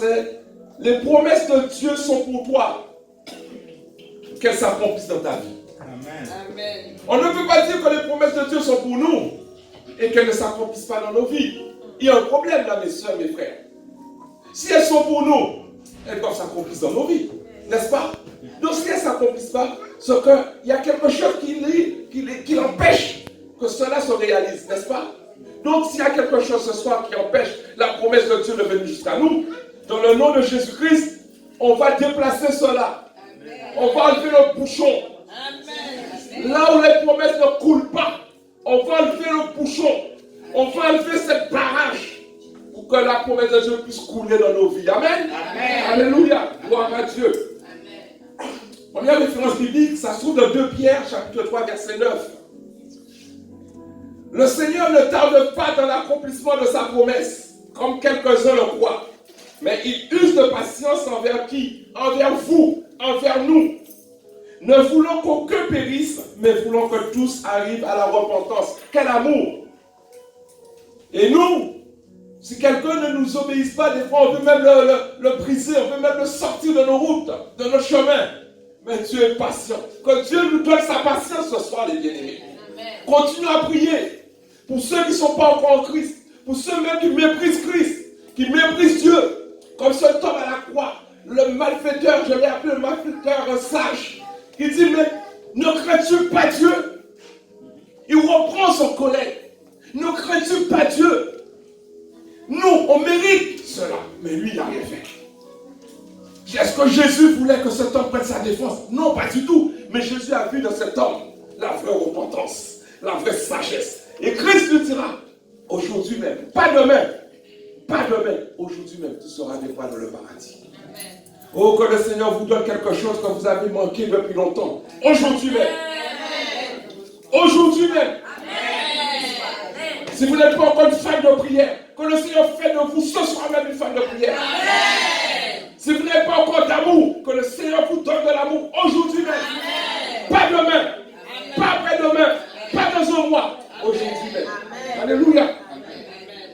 c'est les promesses de Dieu sont pour toi. Qu'elles s'accomplissent dans ta vie. Amen. On ne peut pas dire que les promesses de Dieu sont pour nous et qu'elles ne s'accomplissent pas dans nos vies. Il y a un problème là, mes soeurs, mes frères. Si elles sont pour nous, elles doivent s'accomplir dans nos vies. N'est-ce pas? Donc si elles ne s'accomplissent pas, c'est qu'il y a quelque chose qui empêche que cela se réalise. N'est-ce pas? Donc s'il y a quelque chose ce soir qui empêche la promesse de Dieu de venir jusqu'à nous, dans le nom de Jésus-Christ, on va déplacer cela. On va enlever le bouchon. Là où les promesses ne coulent pas, on va enlever le bouchon. On va enlever cette barrage pour que la promesse de Dieu puisse couler dans nos vies. Amen. Amen. Alléluia. Gloire à Dieu. Amen. Première référence biblique, ça se trouve dans 2 Pierre, chapitre 3, verset 9. Le Seigneur ne tarde pas dans l'accomplissement de sa promesse, comme quelques-uns le croient. Mais il use de patience envers qui? Envers vous, envers nous. Ne voulons qu'aucun périsse, mais voulons que tous arrivent à la repentance. Quel amour! Et nous, si quelqu'un ne nous obéisse pas, des fois on veut même le briser, on veut même le sortir de nos routes, de nos chemins. Mais Dieu est patient. Que Dieu nous donne sa patience ce soir, les bien-aimés. Continuez à prier pour ceux qui ne sont pas encore en Christ, pour ceux même qui méprisent Christ, qui méprisent Dieu. Comme cet homme à la croix, le malfaiteur, je l'ai appelé le malfaiteur sage. Il dit, mais ne crains-tu pas Dieu? Il reprend son collègue. Ne crains-tu pas Dieu? Nous, on mérite cela. Mais lui, il n'a rien fait. Est-ce que Jésus voulait que cet homme prenne sa défense? Non, pas du tout. Mais Jésus a vu dans cet homme la vraie repentance, la vraie sagesse. Et Christ lui dira, aujourd'hui même, pas demain, aujourd'hui même, tu seras des fois dans le paradis. Amen. Oh, que le Seigneur vous donne quelque chose que vous avez manqué depuis longtemps. Aujourd'hui même. Aujourd'hui même. Amen. Si vous n'êtes pas encore une femme de prière, que le Seigneur fait de vous ce soir même une femme de prière. Amen. Si vous n'avez pas encore d'amour, que le Seigneur vous donne de l'amour aujourd'hui même. Amen. Pas demain. Amen. Pas après-demain. Pas dans un mois. Aujourd'hui même. Amen. Alléluia. Amen.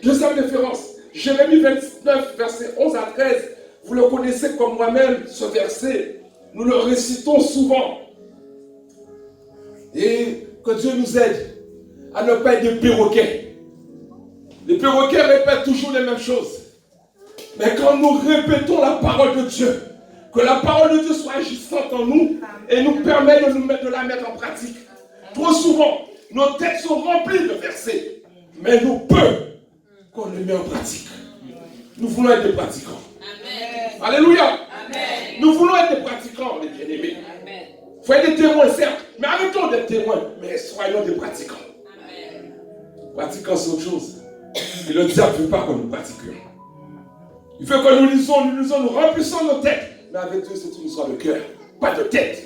Deuxième référence. Jérémie 29, versets 11 à 13. Vous le connaissez comme moi-même, ce verset. Nous le récitons souvent. Et que Dieu nous aide à ne pas être des perroquets. Les perroquets répètent toujours les mêmes choses. Mais quand nous répétons la parole de Dieu, que la parole de Dieu soit agissante en nous et nous permet de la mettre en pratique. Trop souvent, nos têtes sont remplies de versets. Mais nous peu qu'on les met en pratique. Nous voulons être des pratiquants. Amen. Alléluia. Amen. Nous voulons être des pratiquants, les bien-aimés. Il faut être des témoins, certes. Mais arrêtons d'être témoins. Mais soyons des pratiquants. Amen. Pratiquants, c'est autre chose. Et le diable ne veut pas que nous pratiquions. Il veut que nous lisons, nous remplissons nos têtes. Mais avec Dieu, c'est une histoire de cœur. Pas de tête.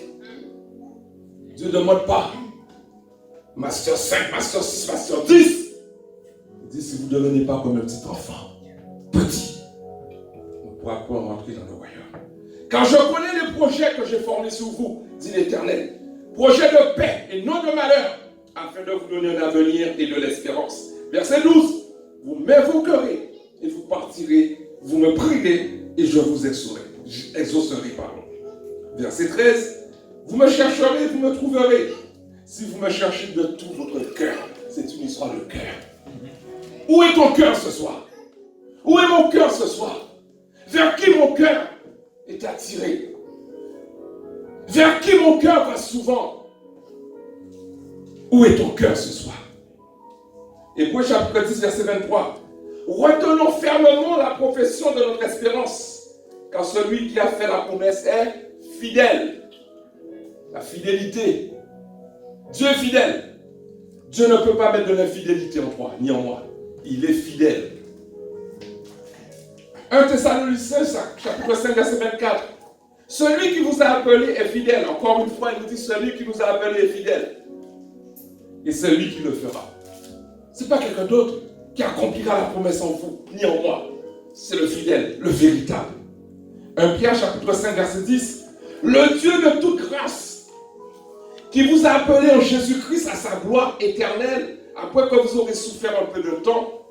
Dieu ne demande pas Master 5, Master 6, Master 10. Il dit, si vous ne devenez pas comme un petit enfant, petit, on ne pourra pas rentrer dans le royaume. Car je connais les projets que j'ai formés sur vous, dit l'Éternel. Projets de paix et non de malheur, afin de vous donner un avenir et de l'espérance. Verset 12. Vous m'évoquerez et vous partirez, vous me prierez et je vous exaucerai. Verset 13. Vous me chercherez et vous me trouverez. Si vous me cherchez de tout votre cœur, c'est une histoire de cœur. Où est ton cœur ce soir? Où est mon cœur ce soir? Vers qui mon cœur est attiré? Vers qui mon cœur va souvent? Où est ton cœur ce soir? Hébreux chapitre 10, verset 23. Retenons fermement la profession de notre espérance, car celui qui a fait la promesse est fidèle. La fidélité. Dieu est fidèle. Dieu ne peut pas mettre de l'infidélité en toi, ni en moi. Il est fidèle. 1 Thessaloniciens, chapitre 5, verset 24. Celui qui vous a appelé est fidèle. Encore une fois, il nous dit celui qui nous a appelé est fidèle. Et c'est lui qui le fera. Ce n'est pas quelqu'un d'autre qui accomplira la promesse en vous, ni en moi. C'est le fidèle, le véritable. 1 Pierre, chapitre 5, verset 10. Le Dieu de toute grâce, qui vous a appelé en Jésus-Christ à sa gloire éternelle, après que vous aurez souffert un peu de temps,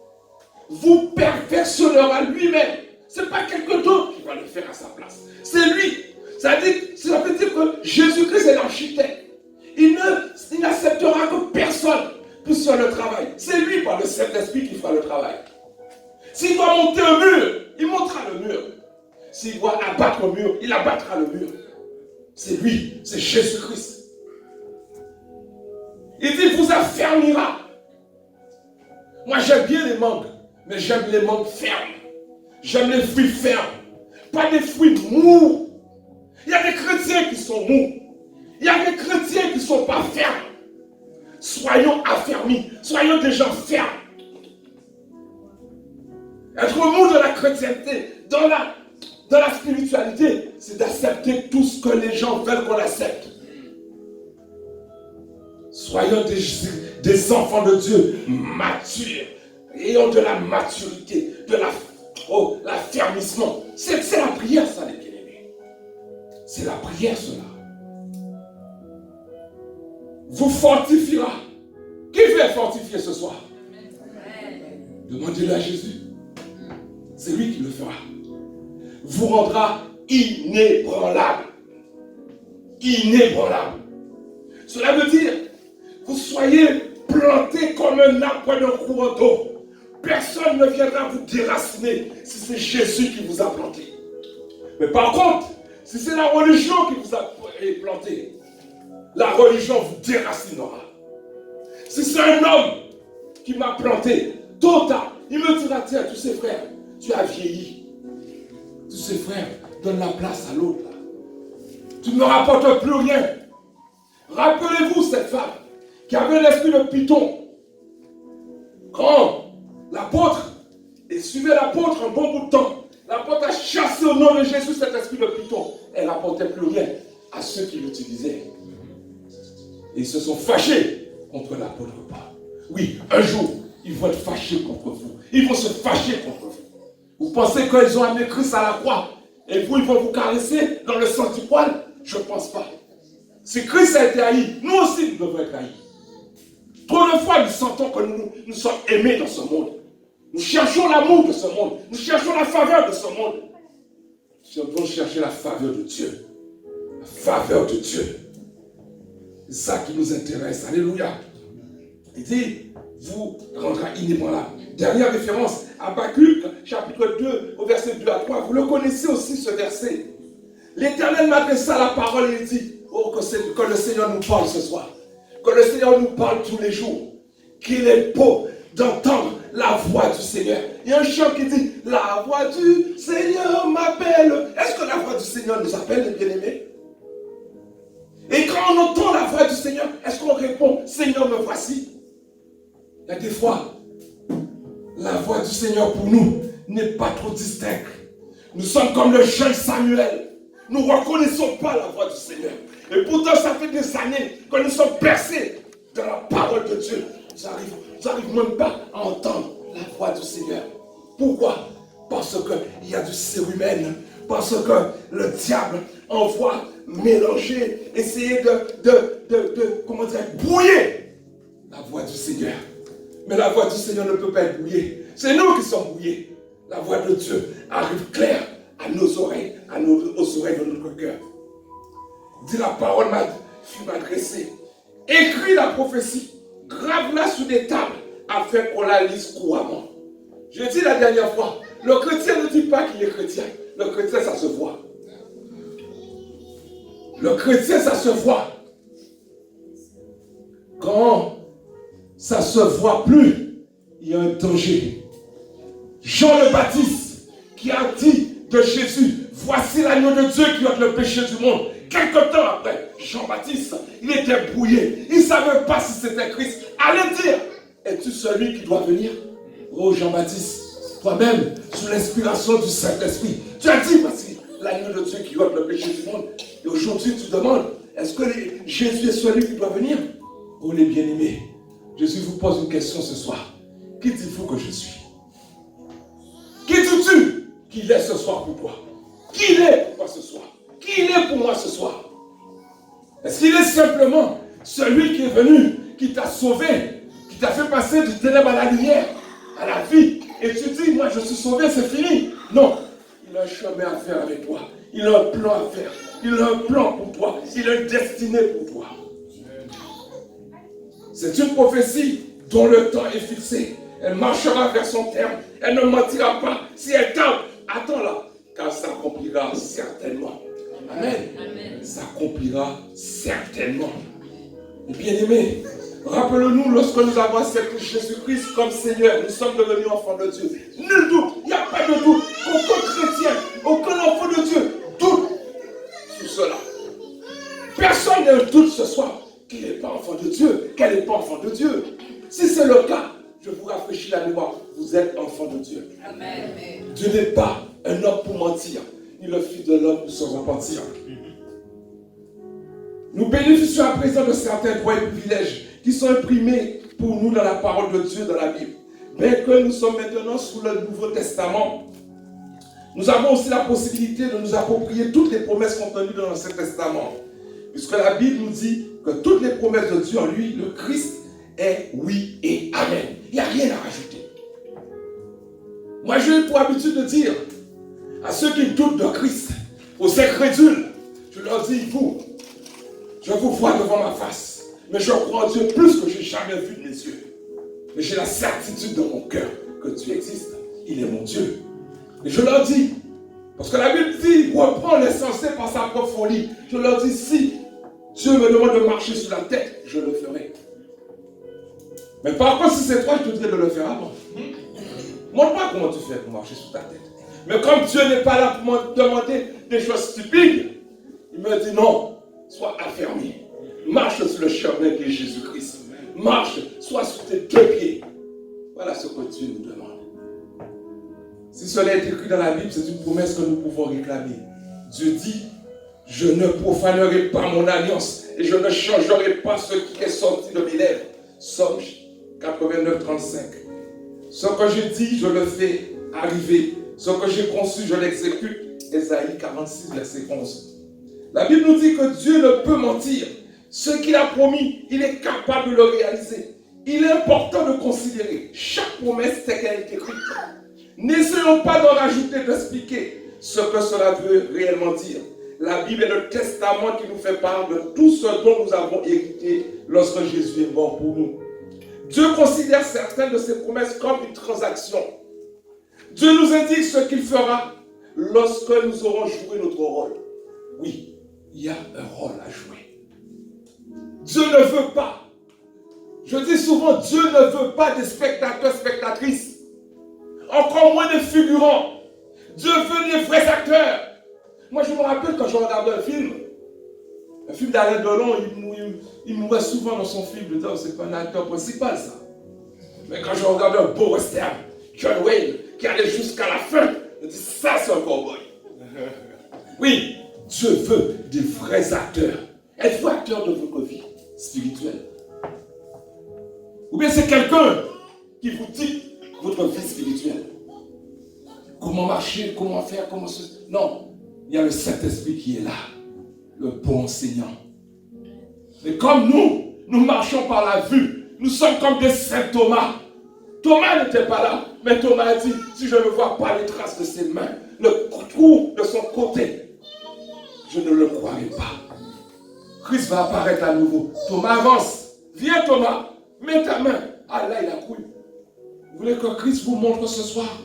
vous perfectionnera lui-même. Ce n'est pas quelqu'un d'autre qui va le faire à sa place. C'est lui. Ça veut dire que Jésus-Christ est l'architecte. Il n'acceptera que personne puisse faire le travail. C'est lui, par le Saint-Esprit, qui fera le travail. S'il doit monter un mur, il montera le mur. S'il doit abattre le mur, il abattra le mur. C'est lui, c'est Jésus-Christ. Il dit, vous affermira. Moi, j'aime bien les mangues, mais j'aime les mangues fermes. J'aime les fruits fermes, pas des fruits mous. Il y a des chrétiens qui sont mous. Il y a des chrétiens qui ne sont pas fermes. Soyons affermis, soyons des gens fermes. Être mou de la chrétienté, dans la spiritualité, c'est d'accepter tout ce que les gens veulent qu'on accepte. Soyons des enfants de Dieu matures, ayant de la maturité, de l'affermissement. C'est la prière, ça, les bien-aimés. C'est la prière, cela. Vous fortifiera. Qui veut fortifier ce soir? Demandez-le à Jésus. C'est lui qui le fera. Vous rendra inébranlable. Inébranlable. Cela veut dire, vous soyez planté comme un arbre d'un courant d'eau. Personne ne viendra vous déraciner si c'est Jésus qui vous a planté. Mais par contre, si c'est la religion qui vous a planté, la religion vous déracinera. Si c'est un homme qui m'a planté, tôt ou tard, il me dira, tiens, tous ces frères, tu as vieilli. Tous ces frères, donne la place à l'autre. Tu ne me rapportes plus rien. Rappelez-vous cette femme qui avait l'esprit de Python. Quand l'apôtre, et suivait l'apôtre un bon bout de temps, l'apôtre a chassé au nom de Jésus cet esprit de Python. Elle n'apportait plus rien à ceux qui l'utilisaient. Et ils se sont fâchés contre l'apôtre Paul. Oui, un jour, ils vont être fâchés contre vous. Ils vont se fâcher contre vous. Vous pensez qu'ils ont amené Christ à la croix et vous, ils vont vous caresser dans le sens du poil? Je ne pense pas. Si Christ a été haï, nous aussi, nous devons être haïs. Trop de fois, nous sentons que nous sommes aimés dans ce monde. Nous cherchons l'amour de ce monde. Nous cherchons la faveur de ce monde. Nous devons chercher la faveur de Dieu. La faveur de Dieu. C'est ça qui nous intéresse. Alléluia. Il dit, vous rendra inébranlable. Dernière référence, Habakkuk, chapitre 2, au verset 2 à 3. Vous le connaissez aussi, ce verset. L'Éternel m'adressa la parole et il dit, oh, que le Seigneur nous parle ce soir. Que le Seigneur nous parle tous les jours. Qu'il est beau d'entendre la voix du Seigneur. Il y a un chant qui dit, la voix du Seigneur m'appelle. Est-ce que la voix du Seigneur nous appelle, les bien-aimés? Et quand on entend la voix du Seigneur, est-ce qu'on répond, Seigneur, me voici? Il y a des fois, la voix du Seigneur pour nous n'est pas trop distincte. Nous sommes comme le jeune Samuel. Nous ne reconnaissons pas la voix du Seigneur. Et pourtant, ça fait des années que nous sommes percés dans la parole de Dieu. Nous n'arrivons même pas à entendre la voix du Seigneur. Pourquoi? Parce qu'il y a du cérumen. Parce que le diable envoie mélanger, essayer comment dire, brouiller la voix du Seigneur. Mais la voix du Seigneur ne peut pas être brouillée. C'est nous qui sommes brouillés. La voix de Dieu arrive claire à nos oreilles, aux oreilles de notre cœur. Dit la parole fut m'adressée. Écris la prophétie, grave-la sur des tables, afin qu'on la lise couramment. Je dis la dernière fois, le chrétien ne dit pas qu'il est chrétien. Le chrétien, ça se voit. Le chrétien, ça se voit. Quand ça se voit plus, il y a un danger. Jean le Baptiste, qui a dit de Jésus, voici l'agneau de Dieu qui ôte le péché du monde. Quelque temps après, Jean-Baptiste, il était brouillé. Il ne savait pas si c'était Christ. Allez dire, es-tu celui qui doit venir? Oh Jean-Baptiste, toi-même, sous l'inspiration du Saint-Esprit, tu as dit, voici l'agneau de Dieu qui ôte le péché du monde. Et aujourd'hui, tu demandes, est-ce que Jésus est celui qui doit venir? Oh les bien-aimés, Jésus vous pose une question ce soir. Qui dites-vous que je suis? Qui dis-tu qu'il est ce soir pour toi? Qui il est pour toi ce soir? Qui il est pour moi ce soir? Est-ce qu'il est simplement celui qui est venu, qui t'a sauvé, qui t'a fait passer du ténèbre à la lumière, à la vie, et tu dis, moi je suis sauvé, c'est fini? Non. Il a un chemin à faire avec toi. Il a un plan à faire. Il a un plan pour toi. Il a une destinée pour toi. C'est une prophétie dont le temps est fixé. Elle marchera vers son terme. Elle ne mentira pas. Si elle tarde, attends-la, car ça accomplira certainement. Amen. Amen. Ça accomplira certainement. Et bien aimé, rappelons-nous, lorsque nous avons accepté Jésus-Christ comme Seigneur, nous sommes devenus enfants de Dieu. Nul doute, il n'y a pas de doute. Aucun chrétien, aucun enfant de Dieu doute sur cela. Personne ne doute ce soir qu'il n'est pas enfant de Dieu, qu'elle n'est pas enfant de Dieu. Si c'est le cas, je vous rafraîchis la mémoire, vous êtes enfant de Dieu. Amen. Dieu n'est pas un homme pour mentir, ni le fils de l'homme pour se repentir. Nous bénéficions à présent de certains droits et privilèges qui sont imprimés pour nous dans la parole de Dieu, dans la Bible. Bien que nous sommes maintenant sous le Nouveau Testament, nous avons aussi la possibilité de nous approprier toutes les promesses contenues dans l'Ancien Testament. Puisque la Bible nous dit que toutes les promesses de Dieu en lui, le Christ, est oui et amen. Il n'y a rien à rajouter. Moi, j'ai pour habitude de dire à ceux qui doutent de Christ, aux incrédules, je leur dis, vous, je vous vois devant ma face, mais je crois en Dieu plus que je n'ai jamais vu de mes yeux. Mais j'ai la certitude dans mon cœur que Dieu existe. Il est mon Dieu. Et je leur dis, parce que la Bible dit, reprend l'insensé par sa propre folie. Je leur dis, si Dieu me demande de marcher sur la tête, je le ferai. Mais par contre, si c'est toi, je te dirais de le faire avant. Montre-moi comment tu fais pour marcher sur ta tête. Mais comme Dieu n'est pas là pour me demander des choses stupides, il me dit non, sois affermi. Marche sur le chemin qui est Jésus-Christ. Marche, sois sur tes deux pieds. Voilà ce que Dieu nous demande. Si cela est écrit dans la Bible, c'est une promesse que nous pouvons réclamer. Dieu dit, je ne profanerai pas mon alliance et je ne changerai pas ce qui est sorti de mes lèvres. Psaume 89, 35. Ce que j'ai dit, je le fais arriver. Ce que j'ai conçu, je l'exécute. Ésaïe 46, verset 11. La Bible nous dit que Dieu ne peut mentir. Ce qu'il a promis, il est capable de le réaliser. Il est important de considérer chaque promesse telle qu'elle est écrite. N'essayons pas d'en rajouter, d'expliquer ce que cela veut réellement dire. La Bible est le testament qui nous fait part de tout ce dont nous avons hérité lorsque Jésus est mort pour nous. Dieu considère certaines de ses promesses comme une transaction. Dieu nous indique ce qu'il fera lorsque nous aurons joué notre rôle. Oui, il y a un rôle à jouer. Dieu ne veut pas. Je dis souvent, Dieu ne veut pas des spectateurs, spectatrices. Encore moins des figurants. Dieu veut des vrais acteurs. Moi, je me rappelle quand je regardais un film d'Alain Delon, il mourait souvent dans son film. Je disais, oh, c'est pas un acteur principal, ça. Mais quand je regardais un beau western, John Wayne, qui allait jusqu'à la fin, je dis, ça, c'est un cowboy. Oui, Dieu veut des vrais acteurs. Êtes-vous acteur de votre vie spirituelle? Ou bien c'est quelqu'un qui vous dit votre vie spirituelle? Comment marcher, comment faire, comment se... Non, il y a le Saint-Esprit qui est là, le bon enseignant. Mais comme nous marchons par la vue, nous sommes comme des saints Thomas. Thomas n'était pas là, mais Thomas a dit, si je ne vois pas les traces de ses mains, le trou de son côté, je ne le croirai pas. Christ va apparaître à nouveau. Thomas avance. Viens Thomas, mets ta main. Ah là, il a cru. Vous voulez que Christ vous montre ce soir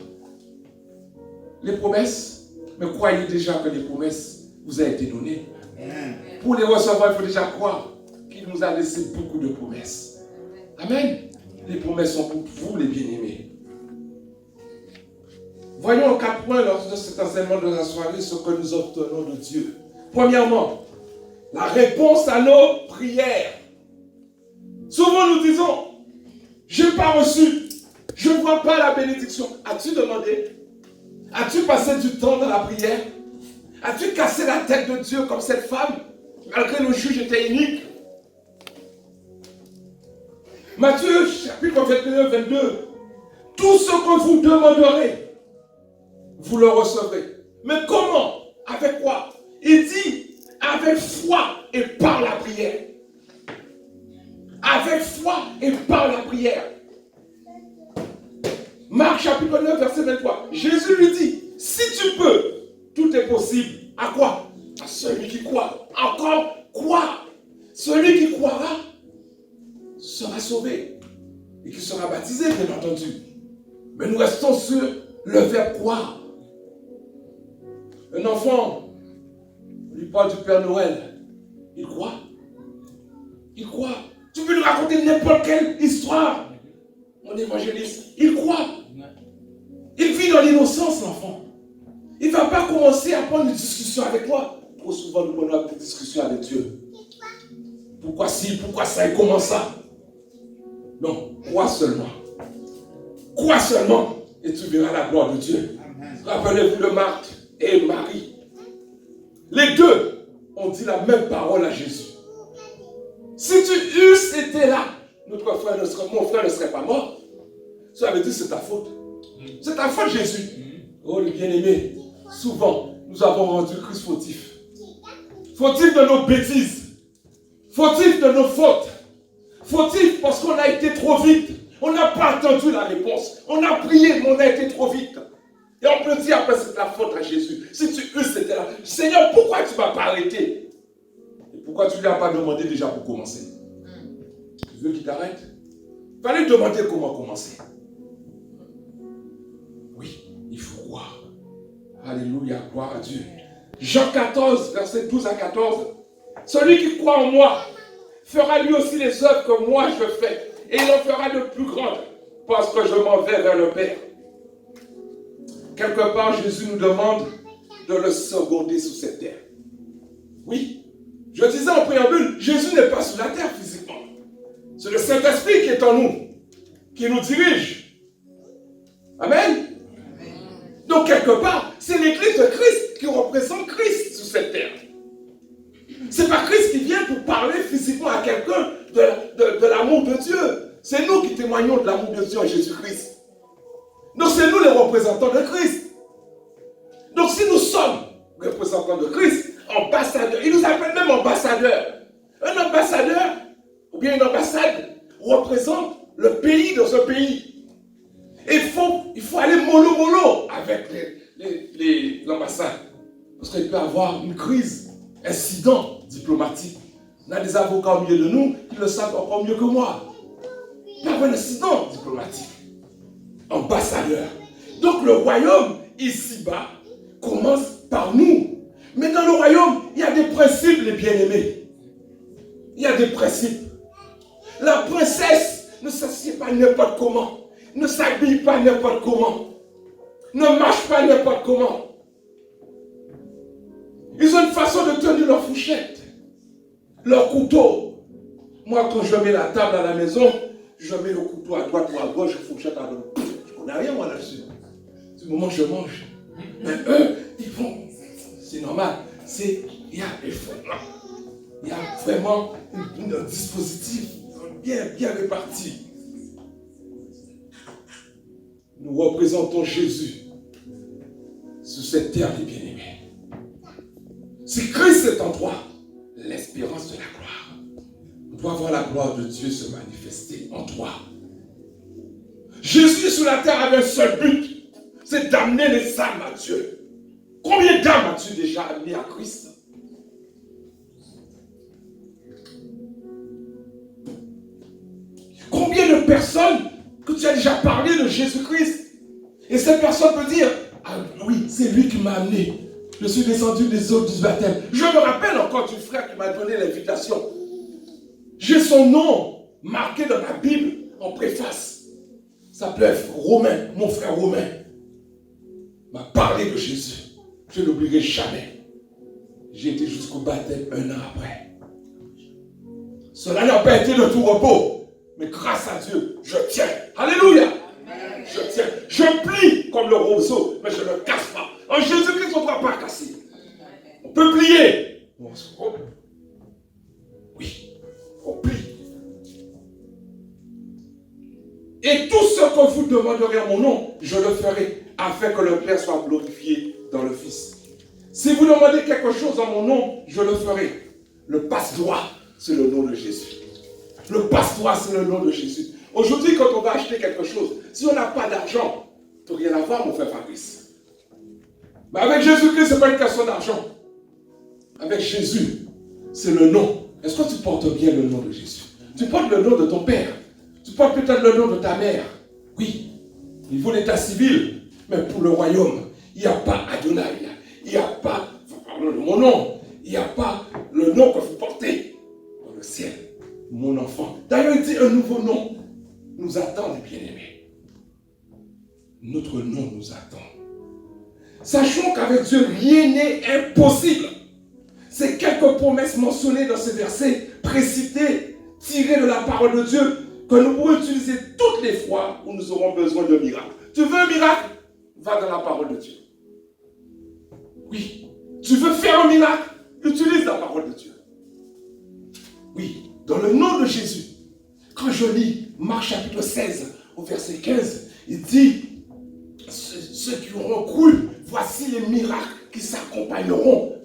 les promesses? Mais croyez déjà que les promesses vous ont été données. Amen. Pour les recevoir, il faut déjà croire qu'il nous a laissé beaucoup de promesses. Amen. Les promesses sont pour vous, les bien-aimés. Voyons en 4 points lors de cet enseignement de la soirée ce que nous obtenons de Dieu. Premièrement, la réponse à nos prières. Souvent nous disons, je n'ai pas reçu, je ne vois pas la bénédiction. As-tu demandé? As-tu passé du temps dans la prière? As-tu cassé la tête de Dieu comme cette femme, malgré le juge était unique? Matthieu, chapitre 21, 22. Tout ce que vous demanderez, vous le recevrez. Mais comment? Avec quoi? Il dit, avec foi et par la prière. Avec foi et par la prière. Marc chapitre 9, verset 23. Jésus lui dit, si tu peux, Tout est possible. À quoi? À celui qui croit. Encore quoi? Celui qui croira sera sauvé. Et qui sera baptisé, bien entendu. Mais nous restons sur le verbe croire. Un enfant, on lui parle du Père Noël. Il croit. Il croit. Tu peux lui raconter n'importe quelle histoire. Mon évangéliste, il croit. Il vit dans l'innocence, l'enfant. Il ne va pas commencer à prendre une discussion avec toi. Trop souvent, nous prenons des discussions avec Dieu. Pourquoi ci, pourquoi ça, et comment ça? Non, crois seulement. Crois seulement et tu verras la gloire de Dieu. Rappelez-vous de Marthe et Marie. Les deux ont dit la même parole à Jésus. Si tu eusses été là, mon frère ne serait pas mort. Ça veut dire c'est ta faute. C'est ta faute, Jésus. Oh, le bien-aimé, souvent, nous avons rendu Christ fautif. Fautif de nos bêtises. Fautif de nos fautes. Fautif parce qu'on a été trop vite. On n'a pas attendu la réponse. On a prié, mais on a été trop vite. Et on peut dire après c'est la faute à Jésus. Si tu eusses été là, Seigneur, pourquoi tu ne m'as pas arrêté? Et pourquoi tu ne lui as pas demandé déjà pour commencer? Tu veux qu'il t'arrête? Il fallait lui demander comment commencer. Oui, il faut croire. Alléluia, gloire à Dieu. Jean 14, verset 12 à 14. Celui qui croit en moi fera lui aussi les œuvres que moi je fais. Et il en fera de plus grandes, parce que je m'en vais vers le Père. Quelque part, Jésus nous demande de le seconder sous cette terre. Oui, je disais en préambule, Jésus n'est pas sur la terre physiquement. C'est le Saint-Esprit qui est en nous, qui nous dirige. Amen. Donc quelque part, c'est l'Église de Christ qui représente Christ sur cette terre. C'est pas Christ qui vient pour parler physiquement à quelqu'un de l'amour de Dieu. C'est nous qui témoignons de l'amour de Dieu en Jésus-Christ. Donc c'est nous les représentants de Christ. Donc si nous sommes représentants de Christ, ambassadeurs, il nous appelle même ambassadeurs. Un ambassadeur, ou bien une ambassade, représente le pays dans un pays. Et il faut aller mollo avec l'ambassade. Parce qu'il peut y avoir une crise, incident diplomatique. On a des avocats au milieu de nous qui le savent encore mieux que moi. Il peut y avoir un incident diplomatique. Ambassadeur. Donc le royaume, ici-bas, commence par nous. Mais dans le royaume, il y a des principes, les bien-aimés. Il y a des principes. La princesse ne s'assied pas n'importe comment. Ne s'habille pas n'importe comment. Ne marche pas n'importe comment. Ils ont une façon de tenir leur fourchette, leur couteau. Moi, quand je mets la table à la maison, je mets le couteau à droite ou à gauche, fourchette à droite. Je ne connais rien, moi, là-dessus. Du moment où je mange. Mais eux, ils font. C'est normal. Il y a vraiment un dispositif bien réparti. Nous représentons Jésus sur cette terre des bien-aimés. Si Christ est en toi, l'espérance de la gloire. On doit voir la gloire de Dieu se manifester en toi. Jésus sur la terre avait un seul but, c'est d'amener les âmes à Dieu. Combien d'âmes as-tu déjà amenées à Christ? Combien de personnes que tu as déjà parlé de Jésus-Christ? Et cette personne peut dire, ah oui, c'est lui qui m'a amené. Je suis descendu des eaux du baptême. Je me rappelle encore du frère qui m'a donné l'invitation. J'ai son nom marqué dans la Bible en préface. Il s'appelait Romain, mon frère Romain. Il m'a parlé de Jésus. Je ne l'oublierai jamais. J'ai été jusqu'au baptême 1 an après. Cela n'a pas été de tout repos. Mais grâce à Dieu, je tiens. Alléluia. Amen. Je tiens. Je plie comme le roseau, mais je ne casse pas. En Jésus-Christ, on ne doit pas casser. On peut plier. Oui, on plie. Et tout ce que vous demanderez en mon nom, je le ferai, afin que le Père soit glorifié dans le Fils. Si vous demandez quelque chose en mon nom, je le ferai. Le passe-droit, c'est le nom de Jésus. Le passe-droit, c'est le nom de Jésus. Aujourd'hui, quand on va acheter quelque chose, si on n'a pas d'argent, tu n'as rien à voir, mon frère Fabrice. Mais avec Jésus-Christ, ce n'est pas une question d'argent. Avec Jésus, c'est le nom. Est-ce que tu portes bien le nom de Jésus? Tu portes le nom de ton père. Tu portes peut-être le nom de ta mère. Oui, il faut l'état civil. Mais pour le royaume, il n'y a pas Adonai. Il n'y a pas, pardon de mon nom, il n'y a pas le nom que vous portez dans le ciel. Mon enfant. D'ailleurs, il dit un nouveau nom nous attend, les bien-aimés. Notre nom nous attend. Sachons qu'avec Dieu, rien n'est impossible. C'est quelques promesses mentionnées dans ce verset, précités, tirées de la parole de Dieu, que nous pourrons utiliser toutes les fois où nous aurons besoin d'un miracle. Tu veux un miracle? Va dans la parole de Dieu. Oui. Tu veux faire un miracle? Utilise la parole de Dieu. Oui. Dans le nom de Jésus, quand je lis Marc chapitre 16 au verset 15, il dit, ceux qui auront cru, voici les miracles qui s'accompagneront.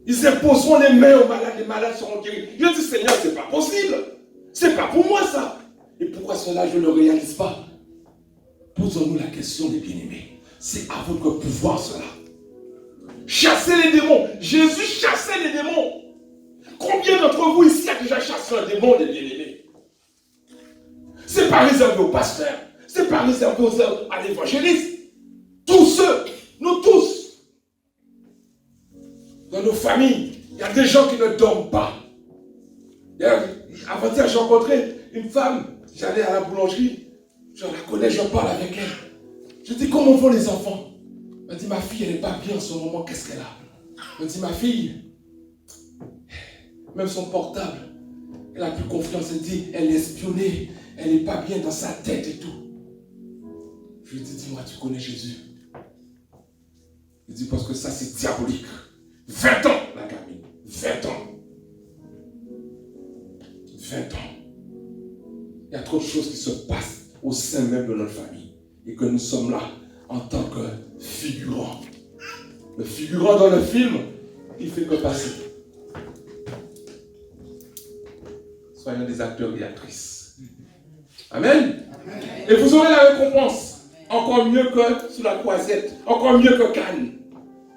Ils imposeront les mains aux malades, les malades seront guéris. Je dis, Seigneur, ce n'est pas possible. Ce n'est pas pour moi ça. Et pourquoi cela, je ne le réalise pas? Posons-nous la question, les bien-aimés. C'est à votre pouvoir cela. Chassez les démons. Jésus chassait les démons. Combien d'entre vous ici a déjà chassé un démon, les bien-aimés? Ce n'est pas réservé aux pasteurs. Ce n'est pas réservé à l'évangéliste. Tous ceux, nous tous, dans nos familles, il y a des gens qui ne dorment pas. Avant-hier, j'ai rencontré une femme, j'allais à la boulangerie, je la connais, je parle avec elle. Je dis, comment vont les enfants? Elle me dit, ma fille, elle n'est pas bien en ce moment, qu'est-ce qu'elle a? Elle me dit, ma fille, même son portable, elle n'a plus confiance, elle dit, elle est espionnée, elle n'est pas bien dans sa tête et tout. Je lui dis, dis-moi, tu connais Jésus? Il dit, parce que ça, c'est diabolique. 20 ans, la gamine. 20 ans. 20 ans. Il y a trop de choses qui se passent au sein même de notre famille. Et que nous sommes là en tant que figurants. Le figurant dans le film, il fait que passer. Soyons des acteurs et actrices. Amen. Amen. Et vous aurez la récompense. Encore mieux que sous la croisette. Encore mieux que Cannes.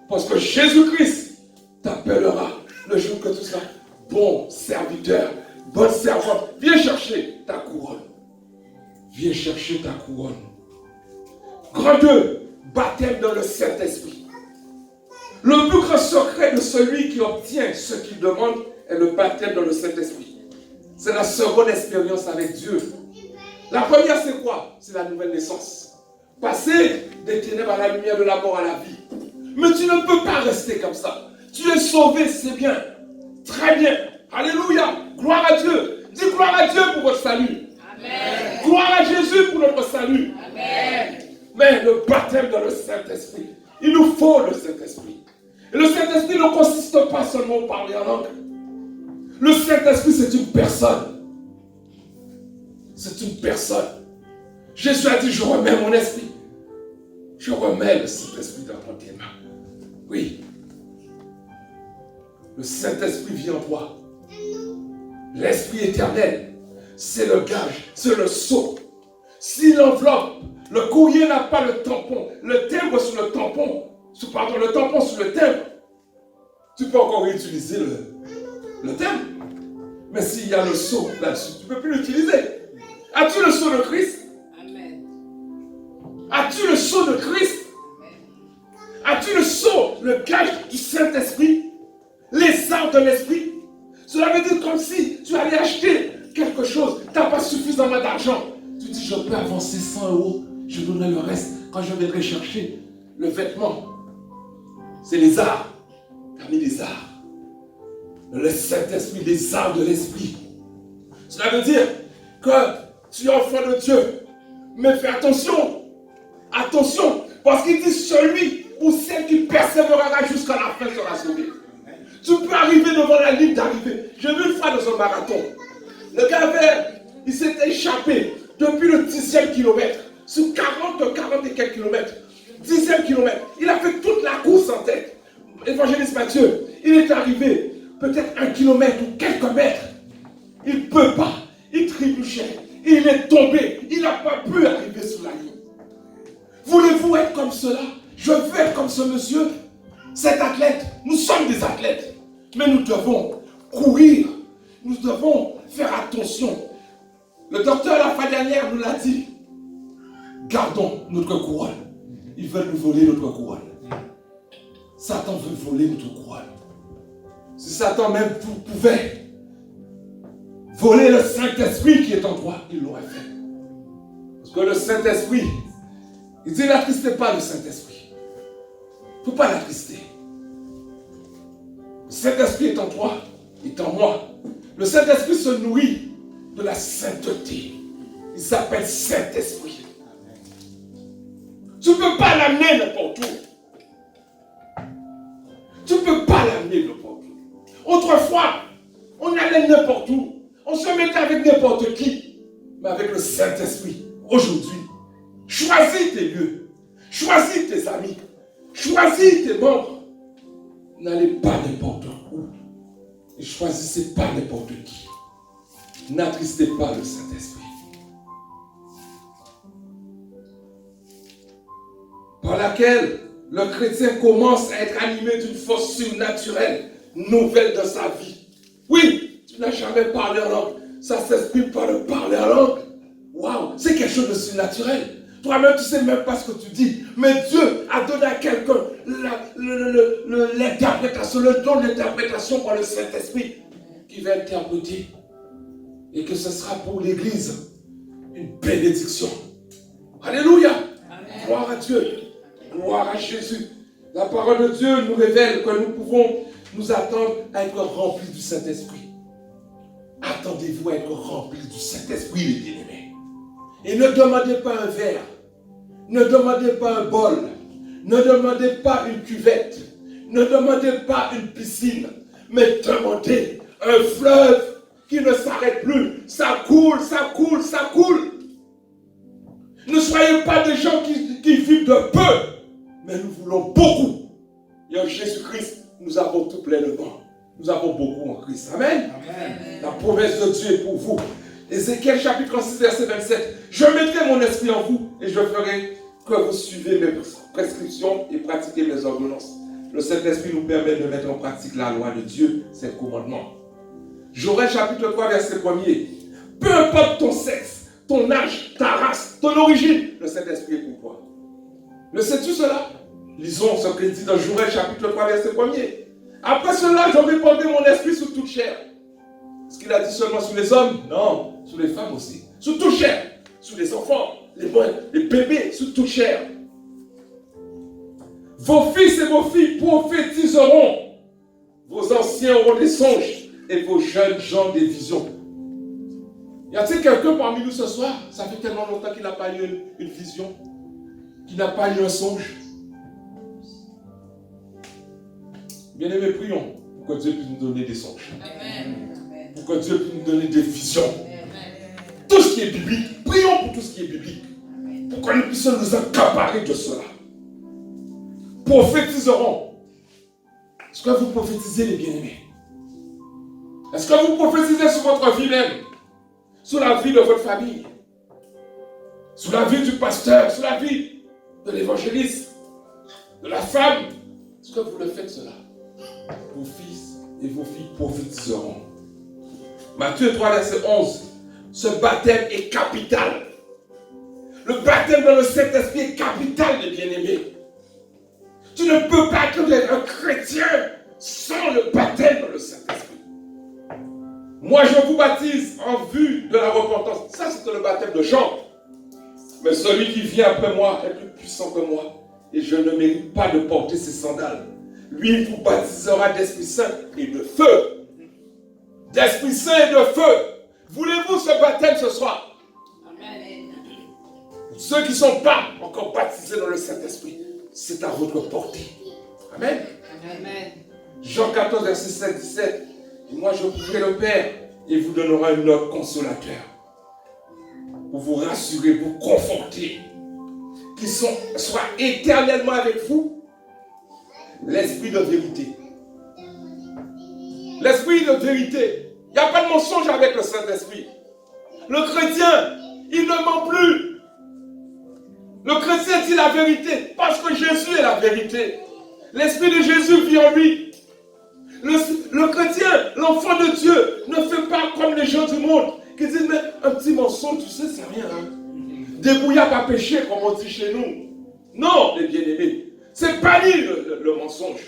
Parce que Jésus-Christ t'appellera le jour que tout cela. Bon serviteur, bonne servante. Viens chercher ta couronne. Viens chercher ta couronne. Grand 2, baptême dans le Saint-Esprit. Le plus grand secret de celui qui obtient ce qu'il demande est le baptême dans le Saint-Esprit. C'est la seconde expérience avec Dieu. La première, c'est quoi? C'est la nouvelle naissance. Passer des ténèbres à la lumière, de la mort à la vie. Mais tu ne peux pas rester comme ça. Tu es sauvé, c'est bien. Très bien. Alléluia. Gloire à Dieu. Dis gloire à Dieu pour votre salut. Amen. Gloire à Jésus pour notre salut. Amen. Mais le baptême dans le Saint-Esprit, il nous faut le Saint-Esprit. Et le Saint-Esprit ne consiste pas seulement à parler en langue. Le Saint-Esprit, c'est une personne. C'est une personne. Jésus a dit, je remets mon esprit. Je remets le Saint-Esprit dans tes mains. Oui. Le Saint-Esprit vit en toi. L'Esprit éternel, c'est le gage, c'est le sceau. Si l'enveloppe, le courrier n'a pas le tampon, le timbre sur le tampon, le tampon sur le timbre, tu peux encore réutiliser le timbre. Mais s'il y a le sceau là-dessus, tu ne peux plus l'utiliser. As-tu le sceau de Christ? Amen. As-tu le sceau de Christ? As-tu le sceau, le gage du Saint-Esprit? Les arts de l'Esprit? Cela veut dire comme si tu allais acheter quelque chose, tu n'as pas suffisamment d'argent. Tu dis, je peux avancer 100 €, je donnerai le reste quand je viendrai chercher le vêtement. C'est les arts. Tu as mis les arts. Le Saint-Esprit, les arts de l'Esprit. Cela veut dire que tu es enfant de Dieu. Mais fais attention. Attention. Parce qu'il dit, celui ou celle qui persévérera jusqu'à la fin sera sauvé. Tu peux arriver devant la ligne d'arrivée. J'ai vu une fois dans un marathon. Le gars il s'était échappé depuis le 10e kilomètre. Sur 40 et quelques kilomètres. 10e kilomètre. Il a fait toute la course en tête. Évangéliste Matthieu, il est arrivé peut-être 1 kilomètre ou quelques mètres. Il ne peut pas. Il trébuchait. Il est tombé. Il n'a pas pu arriver sur la ligne. Voulez-vous être comme cela? Je veux être comme ce monsieur, cet athlète. Nous sommes des athlètes. Mais nous devons courir. Nous devons faire attention. Le docteur la fois dernière nous l'a dit. Gardons notre couronne. Ils veulent nous voler notre couronne. Satan veut voler notre couronne. Si Satan même pouvait voler le Saint-Esprit qui est en toi, il l'aurait fait. Parce que le Saint-Esprit, il dit n'attristez pas le Saint-Esprit. Il ne faut pas l'attrister. Le Saint-Esprit est en toi, est en moi. Le Saint-Esprit se nourrit de la sainteté. Il s'appelle Saint-Esprit. Tu ne peux pas l'amener n'importe où. Tu ne peux pas l'amener n'importe où. Autrefois, on allait n'importe où. On se mettait avec n'importe qui. Mais avec le Saint-Esprit, aujourd'hui, choisis tes lieux. Choisis tes amis. Choisis tes membres. N'allez pas n'importe où. Et choisissez pas n'importe qui. N'attristez pas le Saint-Esprit. Par laquelle le chrétien commence à être animé d'une force surnaturelle, nouvelle dans sa vie. Oui, tu n'as jamais parlé en langue. Ça s'exprime par le parler en langue. Waouh, c'est quelque chose de surnaturel. Toi-même, tu ne sais même pas ce que tu dis. Mais Dieu a donné à quelqu'un l'interprétation, le don d'interprétation par le Saint-Esprit qui va interpréter. Et que ce sera pour l'Église une bénédiction. Alléluia. Amen. Gloire à Dieu. Gloire à Jésus. La parole de Dieu nous révèle que nous pouvons nous attendre à être remplis du Saint-Esprit. Attendez-vous à être remplis du Saint-Esprit, les bien-aimés. Et ne demandez pas un verre. Ne demandez pas un bol. Ne demandez pas une cuvette. Ne demandez pas une piscine. Mais demandez un fleuve qui ne s'arrête plus. Ça coule, ça coule, ça coule. Ne soyez pas des gens qui vivent de peu. Mais nous voulons beaucoup. Et en Jésus-Christ, nous avons tout pleinement. Nous avons beaucoup en Christ. Amen. Amen. La promesse de Dieu est pour vous. Ézéchiel chapitre 36, verset 27. Je mettrai mon esprit en vous et je ferai que vous suivez mes prescriptions et pratiquez mes ordonnances. Le Saint-Esprit nous permet de mettre en pratique la loi de Dieu, ses commandements. Joël chapitre 3, verset 1er. Peu importe ton sexe, ton âge, ta race, ton origine, le Saint-Esprit est pour toi. Le sais-tu cela? Lisons ce qu'il dit dans Joël chapitre 3, verset 1er. Après cela, je répandrai mon esprit sur toute chair. Est-ce qu'il a dit seulement sur les hommes? Non, sur les femmes aussi. Sur toute chair, sur les enfants, les bébés, sur toute chair. Vos fils et vos filles prophétiseront. Vos anciens auront des songes et vos jeunes gens des visions. Y a-t-il quelqu'un parmi nous ce soir? Ça fait tellement longtemps qu'il n'a pas eu une vision, qu'il n'a pas eu un songe. Bien-aimés, prions pour que Dieu puisse nous donner des songes. Amen. Pour que Dieu puisse nous donner des visions. Amen. Tout ce qui est biblique, prions pour tout ce qui est biblique. Amen. Pour que nous puissions nous accaparer de cela. Prophétiseront. Est-ce que vous prophétisez, les bien-aimés? Est-ce que vous prophétisez sur votre vie même? Sur la vie de votre famille? Sur la vie du pasteur? Sur la vie de l'évangéliste? De la femme? Est-ce que vous le faites cela? Vos fils et vos filles prophétiseront. Matthieu 3, verset 11. Ce baptême est capital. Le baptême dans le Saint-Esprit est capital, les bien-aimés. Tu ne peux pas être un chrétien sans le baptême dans le Saint-Esprit. Moi, je vous baptise en vue de la repentance. Ça, c'était le baptême de Jean. Mais celui qui vient après moi est plus puissant que moi. Et je ne mérite pas de porter ses sandales. Lui, il vous baptisera d'Esprit Saint et de feu. D'Esprit Saint et de feu. Voulez-vous ce baptême ce soir? Amen. Ceux qui ne sont pas encore baptisés dans le Saint-Esprit, c'est à votre portée. Amen. Amen. Jean 14, verset 7, 17. Et moi, je prierai le Père et vous donnera un autre consolateur pour vous rassurer, vous conforter, qui soit éternellement avec vous. L'esprit de vérité. L'esprit de vérité. Il n'y a pas de mensonge avec le Saint-Esprit. Le chrétien, il ne ment plus. Le chrétien dit la vérité parce que Jésus est la vérité. L'Esprit de Jésus vit en lui. Le chrétien, l'enfant de Dieu, ne fait pas comme les gens du monde qui disent, mais un petit mensonge, tu sais, c'est rien. Hein? Débrouillard pas péché, comme on dit chez nous. Non, les bien-aimés. C'est bannir le mensonge.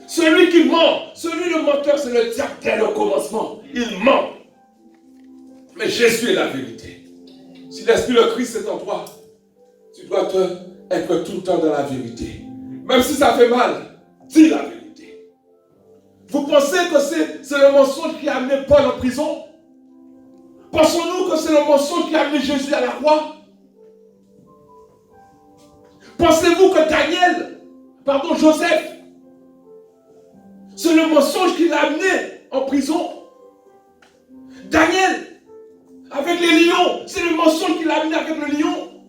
Celui qui ment, le menteur, c'est le diable dès le commencement. Il ment. Mais Jésus est la vérité. Si l'Esprit de Christ est en toi, tu dois être tout le temps dans la vérité. Même si ça fait mal, dis la vérité. Vous pensez que c'est le mensonge qui a amené Paul en prison? Pensons-nous que c'est le mensonge qui a amené Jésus à la croix? Pensez-vous que Joseph, c'est le mensonge qui l'a amené en prison? Daniel, avec les lions, c'est le mensonge qui l'a amené avec le lion?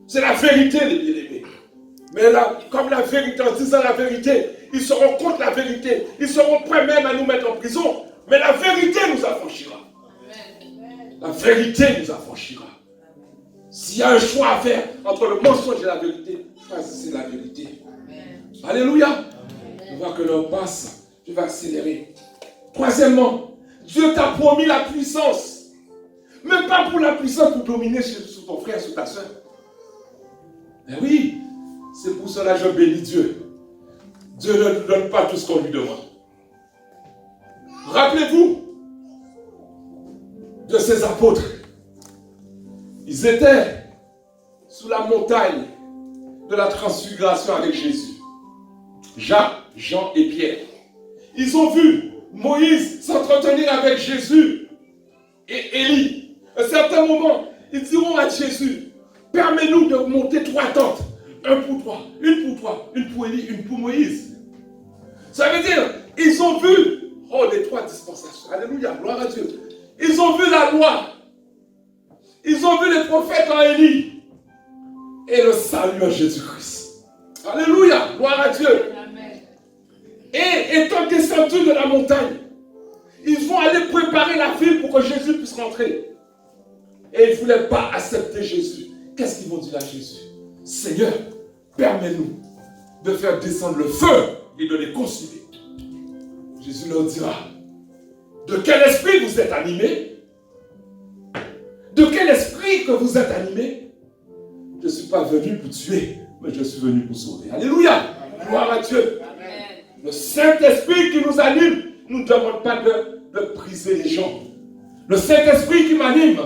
C'est la vérité, les bien-aimés. Mais là, comme la vérité, en disant la vérité, ils seront contre la vérité. Ils seront prêts même à nous mettre en prison. Mais la vérité nous affranchira. La vérité nous affranchira. S'il y a un choix à faire entre le mensonge et la vérité, choisissez la vérité. Alléluia. Je vois que l'heure passe. Je vais accélérer. Troisièmement, Dieu t'a promis la puissance. Mais pas pour la puissance pour dominer sur ton frère, sur ta soeur. Mais oui, c'est pour cela que je bénis Dieu. Dieu ne nous donne pas tout ce qu'on lui demande. Rappelez-vous de ces apôtres. Ils étaient sous la montagne de la transfiguration avec Jésus. Jacques, Jean et Pierre. Ils ont vu Moïse s'entretenir avec Jésus et Élie. À un certain moment, ils diront à Jésus, permets-nous de monter 3 tentes. Un pour toi, une pour toi, une pour Élie, une pour Moïse. Ça veut dire, ils ont vu, les 3 dispensations. Alléluia, gloire à Dieu. Ils ont vu la loi. Ils ont vu les prophètes en Élie. Et le salut en Jésus-Christ. Alléluia, gloire à Dieu. Amen. Et étant descendus de la montagne, ils vont aller préparer la ville pour que Jésus puisse rentrer. Et ils ne voulaient pas accepter Jésus. Qu'est-ce qu'ils vont dire à Jésus? Seigneur, permets-nous de faire descendre le feu et de les consumer. Jésus leur dira, de quel esprit vous êtes animés? De quel esprit que vous êtes animés? Je ne suis pas venu pour tuer, mais je suis venu pour sauver. Alléluia! Amen. Gloire à Dieu. Amen. Le Saint-Esprit qui nous anime ne nous demande pas de briser les gens. Le Saint-Esprit qui m'anime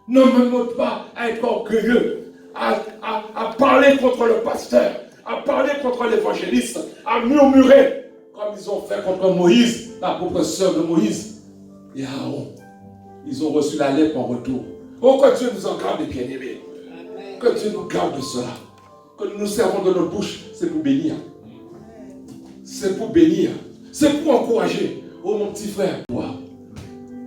ne me demande pas à être orgueilleux, à parler contre le pasteur, à parler contre l'évangéliste, à murmurer, comme ils ont fait contre Moïse, la propre sœur de Moïse et Aaron. Ils ont reçu la lèpre en retour. Oh, que Dieu nous en garde, les bien-aimés. Que Dieu nous garde de cela. Que nous nous servons de notre bouche, c'est pour bénir. C'est pour bénir. C'est pour encourager. Oh, mon petit frère, toi,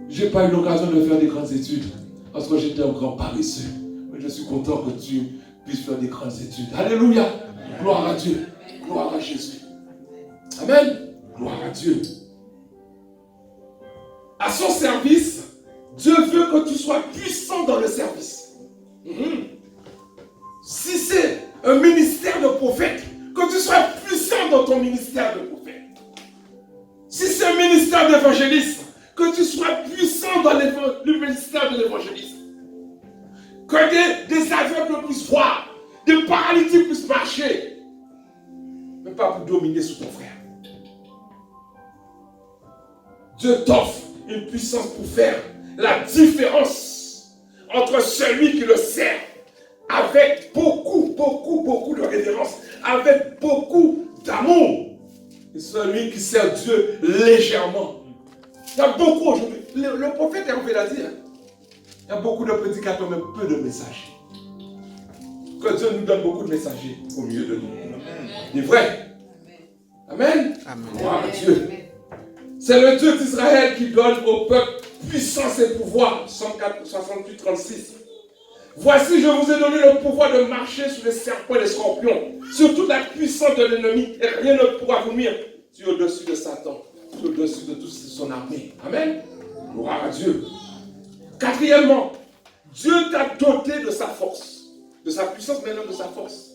je n'ai pas eu l'occasion de faire des grandes études parce que j'étais un grand paresseux. Mais je suis content que tu puisses faire des grandes études. Alléluia. Gloire à Dieu. Gloire à Jésus. Amen. Gloire à Dieu. À son service, Dieu veut que tu sois puissant dans le service. Si c'est un ministère de prophète, que tu sois puissant dans ton ministère de prophète. Si c'est un ministère d'évangéliste, que tu sois puissant dans le ministère de l'évangéliste. Que des aveugles puissent voir, des paralytiques puissent marcher. Mais pas pour dominer sur ton frère. Dieu t'offre une puissance pour faire la différence entre celui qui le sert avec beaucoup de révérence, avec beaucoup d'amour, et celui qui sert Dieu légèrement. Il y a beaucoup aujourd'hui. Le prophète Hervé l'a dit. Il y a beaucoup de prédicateurs, mais peu de messagers. Que Dieu nous donne beaucoup de messagers au milieu de nous. Il est vrai. Amen. Amen. Gloire à Dieu. C'est le Dieu d'Israël qui donne au peuple puissance et pouvoir. Psaume 68, 36. Voici, je vous ai donné le pouvoir de marcher sur les serpents et les scorpions, sur toute la puissance de l'ennemi, et rien ne pourra vous nuire. Tu es au-dessus de Satan, tu es au-dessus de toute son armée. Amen. Gloire à Dieu. Quatrièmement, Dieu t'a doté de sa force, de sa puissance, mais non de sa force.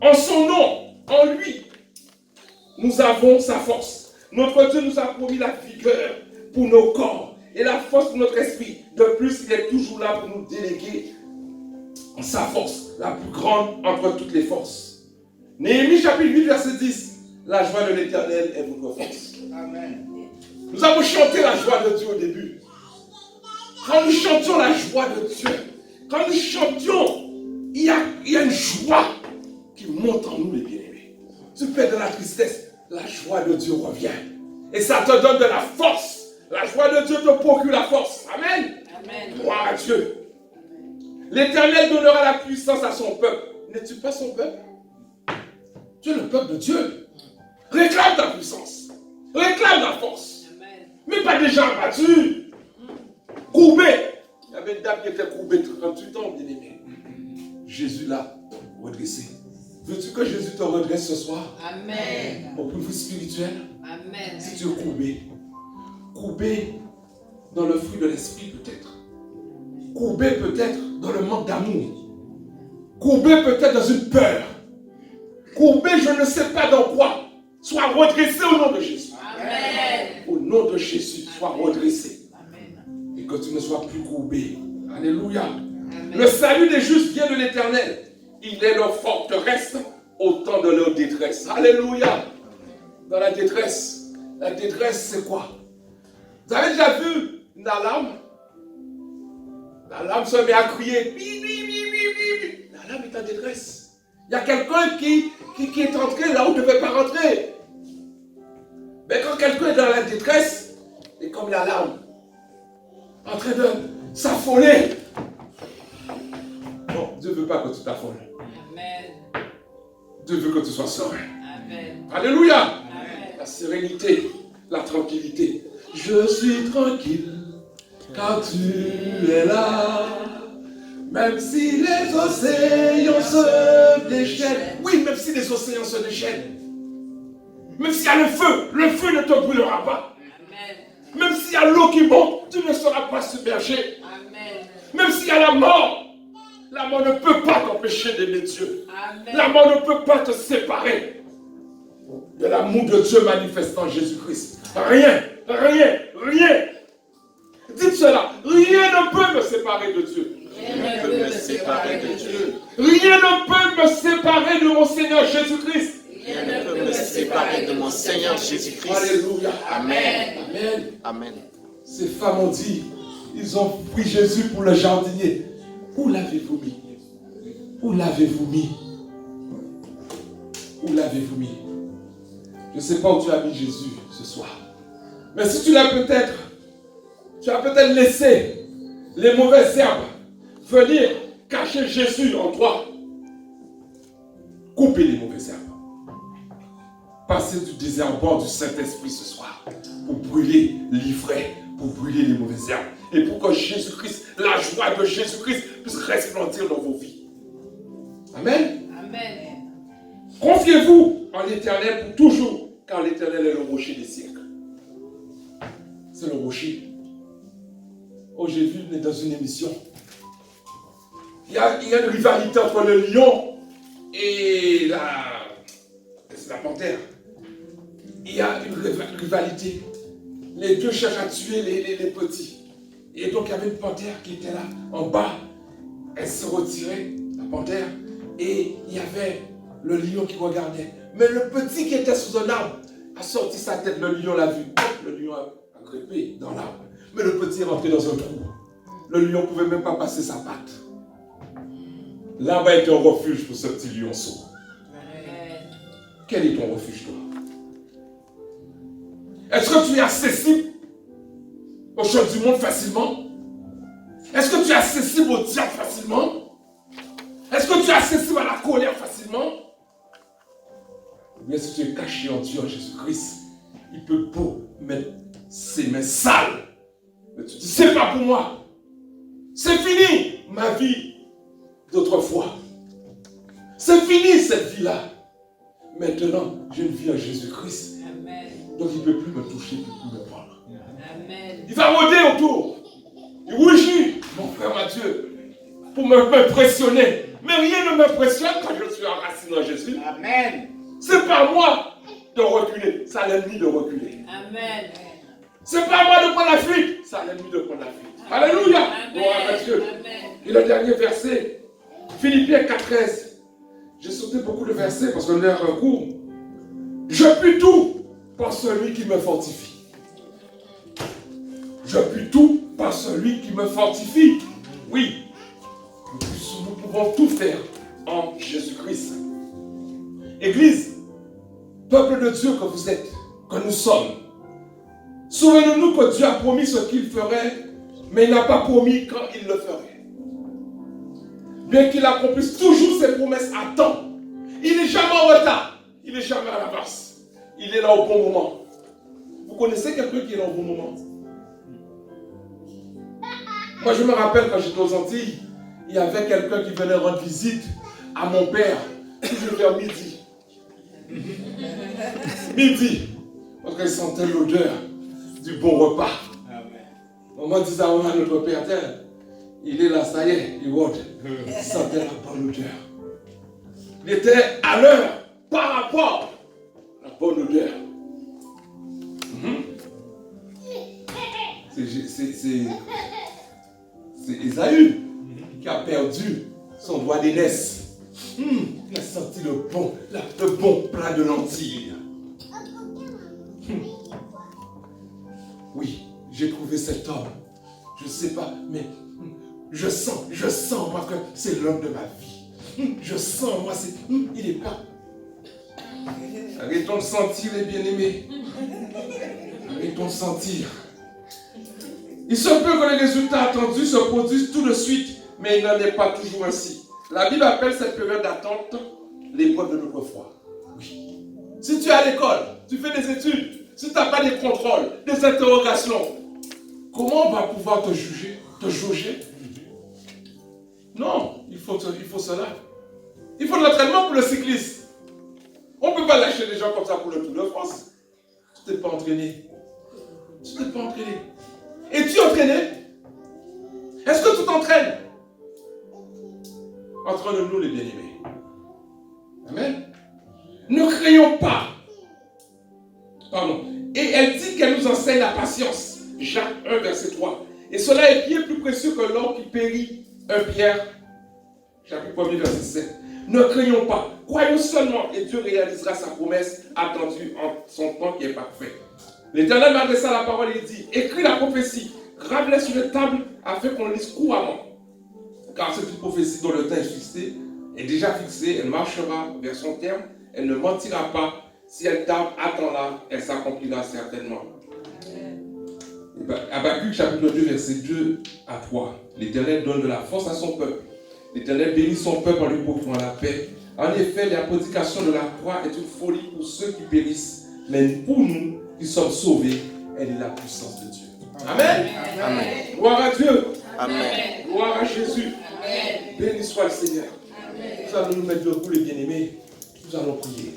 En son nom, en lui, nous avons sa force. Notre Dieu nous a promis la vigueur pour nos corps et la force pour notre esprit. De plus, il est toujours là pour nous déléguer sa force, la plus grande entre toutes les forces. Néhémie chapitre 8, verset 10. La joie de l'Éternel est votre force. Amen. Nous avons chanté la joie de Dieu au début. Quand nous chantions la joie de Dieu, quand nous chantions, il y a une joie qui monte en nous, les bien-aimés. Tu perds de la tristesse, la joie de Dieu revient. Et ça te donne de la force. La joie de Dieu te procure la force. Amen. Amen. Gloire à Dieu. L'Éternel donnera la puissance à son peuple. N'es-tu pas son peuple? Tu es le peuple de Dieu. Réclame ta puissance. Réclame la force. Amen. Mais pas des gens abattus. Courbés. Il y avait une dame qui était courbée 38 ans, bien aimé. Jésus l'a redressé. Veux-tu que Jésus te redresse ce soir? Amen. Au point de vue spirituel. Amen. Si tu es courbé. Courbé dans le fruit de l'esprit peut-être. Courbé peut-être dans le manque d'amour. Courbé peut-être dans une peur. Courbé je ne sais pas dans quoi. Sois redressé au nom de Jésus. Amen. Au nom de Jésus, sois redressé. Amen. Et que tu ne sois plus courbé. Alléluia. Amen. Le salut des justes vient de l'Éternel. Il est leur forteresse au temps de leur détresse. Alléluia. Dans la détresse c'est quoi? Vous avez déjà vu une alarme? L'alarme se met à crier. L'alarme est en détresse. Il y a quelqu'un qui est entré là où il ne devait pas rentrer. Mais quand quelqu'un est dans la détresse, il est comme l'alarme, en train de s'affoler. Non, Dieu ne veut pas que tu t'affoles. Amen. Dieu veut que tu sois serein. Amen. Alléluia. Amen. La sérénité, la tranquillité. Je suis tranquille car tu es là. Même si les océans se déchaînent. Oui, même si les océans se déchaînent. Même s'il y a le feu ne te brûlera pas. Amen. Même s'il y a l'eau qui monte, tu ne seras pas submergé. Amen. Même s'il y a la mort ne peut pas t'empêcher d'aimer Dieu. Amen. La mort ne peut pas te séparer de l'amour de Dieu manifestant en Jésus-Christ. Rien. Dites cela, rien ne peut me séparer de Dieu. Rien ne peut me séparer de Dieu. Rien ne peut me séparer de mon Seigneur Jésus-Christ. Rien ne peut me séparer de mon Seigneur Jésus-Christ. Alléluia. Amen. Amen. Amen. Ces femmes ont dit, ils ont pris Jésus pour le jardinier. Où l'avez-vous mis? Où l'avez-vous mis? Où l'avez-vous mis? Je ne sais pas où tu as mis Jésus ce soir. Mais si tu as peut-être laissé les mauvaises herbes venir cacher Jésus en toi. Coupez les mauvaises herbes. Passez du désherbant du Saint-Esprit ce soir pour brûler l'ivraie, pour brûler les mauvaises herbes et pour que Jésus-Christ, la joie de Jésus-Christ puisse resplendir dans vos vies. Amen. Amen. Confiez-vous en l'Éternel pour toujours, car l'Éternel est le rocher des siècles. C'est le rocher. Oh, j'ai vu dans une émission, il y a une rivalité entre le lion et la panthère. Il y a une rivalité. Les deux cherchent à tuer les petits. Et donc il y avait une panthère qui était là, en bas. Elle se retirait, la panthère, et il y avait le lion qui regardait. Mais le petit qui était sous un arbre a sorti sa tête, le lion l'a vu. Le lion a grimpé dans l'arbre. Mais le petit est rentré dans un trou. Le lion ne pouvait même pas passer sa patte. Là-bas est un refuge pour ce petit lionceau. Quel est ton refuge, toi? Est-ce que tu es accessible aux choses du monde facilement? Est-ce que tu es accessible au diable facilement? Est-ce que tu es accessible à la colère facilement? Ou bien si tu es caché en Dieu, en Jésus-Christ, il peut beau mettre ses mains sales. Mais tu dis, c'est pas pour moi. C'est fini ma vie d'autrefois. C'est fini cette vie-là. Maintenant, j'ai une vie en Jésus-Christ. Amen. Donc il ne peut plus me toucher, il ne peut plus me prendre. Amen. Il va rôder autour. Il rougit, mon frère Mathieu, pour m'impressionner. Mais rien ne m'impressionne quand je suis enraciné en Jésus. Amen. C'est pas moi. de reculer. C'est à l'ennemi de reculer. Amen. C'est pas à moi de prendre la fuite, c'est à l'ennemi de prendre la fuite. Alléluia. Gloire à Dieu. Et le dernier verset, Philippiens 4,13. J'ai sauté beaucoup de versets parce qu'on est un cours. Je puis tout par celui qui me fortifie. Je puis tout par celui qui me fortifie. Oui, nous pouvons tout faire en Jésus-Christ. Église, peuple de Dieu que vous êtes, que nous sommes, souvenons-nous que Dieu a promis ce qu'il ferait, mais il n'a pas promis quand il le ferait. Bien qu'il accomplisse toujours ses promesses à temps, il n'est jamais en retard, il n'est jamais à l'avance. Il est là au bon moment. Vous connaissez quelqu'un qui est là au bon moment? Moi, je me rappelle quand j'étais aux Antilles, il y avait quelqu'un qui venait rendre visite à mon père, toujours vers midi. Midi, parce qu'il sentait l'odeur du bon repas. Maman disait à notre père, il est là, ça y est, il sentait la bonne odeur. Il était à l'heure par rapport à la bonne odeur. C'est Ésaü qui a perdu son doigt d'aînesse. Il a senti le bon plat de lentilles. Oui, j'ai trouvé cet homme. Je ne sais pas, mais je sens moi que c'est l'homme de ma vie. Je sens moi, il est pas. Arrêtons de sentir les bien-aimés. Arrêtons de sentir. Il se peut que les résultats attendus se produisent tout de suite, mais il n'en est pas toujours ainsi. La Bible appelle cette période d'attente l'épreuve de notre foi. Oui. Si tu es à l'école, tu fais des études, si tu n'as pas des contrôles, des interrogations, comment on va pouvoir te juger, te jauger? Non, il faut cela. Il faut de l'entraînement pour le cycliste. On ne peut pas lâcher les gens comme ça pour le Tour de France. Tu ne t'es pas entraîné. Tu ne t'es pas entraîné. Es-tu entraîné? Est-ce que tu t'entraînes? Entraînons-nous les bien-aimés. Amen. Ne craignons pas. Pardon. Et elle dit qu'elle nous enseigne la patience. Jacques 1, verset 3. Et cela est bien plus précieux que l'or qui périt. 1 Pierre, chapitre 1, verset 7. Ne craignons pas. Croyons seulement et Dieu réalisera sa promesse attendue en son temps qui est parfait. L'Éternel m'a adressé la parole et il dit, écris la prophétie, grave-la sur les tables afin qu'on lise couramment. Car c'est une prophétie dont le temps est déjà fixé, elle marchera vers son terme, elle ne mentira pas. Si elle tarde, attends-la, elle s'accomplira certainement. Habakkuk chapitre 2, verset 2 à 3. L'Éternel donne de la force à son peuple. L'Éternel bénit son peuple en lui procurant la paix. En effet, la prédication de la croix est une folie pour ceux qui périssent, mais pour nous qui sommes sauvés, elle est la puissance de Dieu. Amen. Amen. Gloire à Dieu. Amen. Gloire à Jésus. Amen. Béni soit le Seigneur. Amen. Nous allons nous mettre debout, les bien-aimés. Nous allons prier.